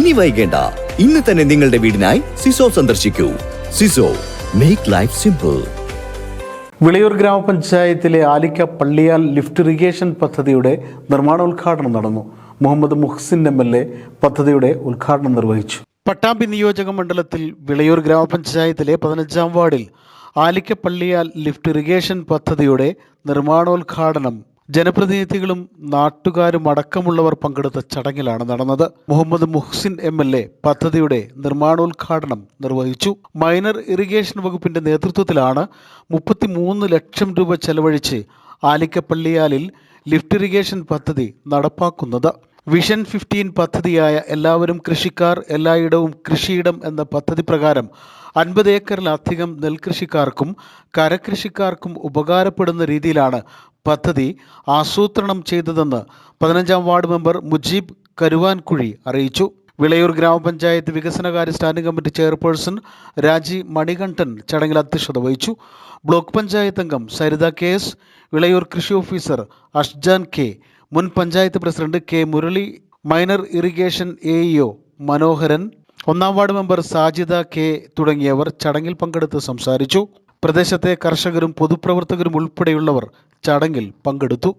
ഇനി വൈകേണ്ട, ഇന്ന് തന്നെ നിങ്ങളുടെ വീടിനായി സിസോ സന്ദർശിക്കൂ. സിസോ, മേക്ക് ലൈഫ് സിമ്പിൾ. വിളയൂർ ഗ്രാമപഞ്ചായത്തിലെ ആലിക്ക പള്ളിയാൽ ലിഫ്റ്റ് ഇറിഗേഷൻ പദ്ധതിയുടെ നിർമ്മാണോദ്ഘാടനം നടന്നു. മുഹമ്മദ് മുഹ്സിൻ MLA പദ്ധതിയുടെ ഉദ്ഘാടനം നിർവഹിച്ചു. പട്ടാമ്പി നിയോജക മണ്ഡലത്തിൽ വിളയൂർ ഗ്രാമപഞ്ചായത്തിലെ 15-ാം വാർഡിൽ ആലിക്ക പള്ളിയാൽ ലിഫ്റ്റ് ഇറിഗേഷൻ പദ്ധതിയുടെ നിർമ്മാണോദ്ഘാടനം ജനപ്രതിനിധികളും നാട്ടുകാരും അടക്കമുള്ളവർ പങ്കെടുത്ത ചടങ്ങിലാണ് നടന്നത്. മുഹമ്മദ് മുഹ്സിൻ MLA പദ്ധതിയുടെ നിർമ്മാണോദ്ഘാടനം നിർവഹിച്ചു. മൈനർ ഇറിഗേഷൻ വകുപ്പിന്റെ നേതൃത്വത്തിലാണ് 33 ലക്ഷം രൂപ ചെലവഴിച്ച് ആലിക്കപ്പള്ളിയാലിൽ ലിഫ്റ്റ് ഇറിഗേഷൻ പദ്ധതി നടപ്പാക്കുന്നത്. വിഷൻ 15 പദ്ധതിയായ എല്ലാവരും കൃഷിക്കാർ എല്ലായിടവും കൃഷിയിടം എന്ന പദ്ധതി പ്രകാരം 50 ഏക്കറിലധികം നെൽകൃഷിക്കാർക്കും കരകൃഷിക്കാർക്കും ഉപകാരപ്പെടുന്ന രീതിയിലാണ് പദ്ധതി ആസൂത്രണം ചെയ്തതെന്ന് 15-ാം വാർഡ് മെമ്പർ മുജീബ് കരുവാൻകുഴി അറിയിച്ചു. വിളയൂർ ഗ്രാമപഞ്ചായത്ത് വികസനകാര്യ സ്റ്റാൻഡിംഗ് കമ്മിറ്റി ചെയർപേഴ്സൺ രാജി മണികണ്ഠൻ ചടങ്ങിൽ അധ്യക്ഷത വഹിച്ചു. ബ്ലോക്ക് പഞ്ചായത്ത് അംഗം സരിത KS, വിളയൂർ കൃഷി ഓഫീസർ അഷ്ജാൻ K, മുൻ panchayat president K Murali, minor irrigation AEO മനോഹരൻ, 1-ാം വാർഡ് മെമ്പർ സാജിദ K തുടങ്ങിയവർ ചടങ്ങിൽ പങ്കെടുത്ത് സംസാരിച്ചു. പ്രദേശത്തെ കർഷകരും പൊതുപ്രവർത്തകരും ഉൾപ്പെടെയുള്ളവർ ചടങ്ങിൽ പങ്കെടുത്തു.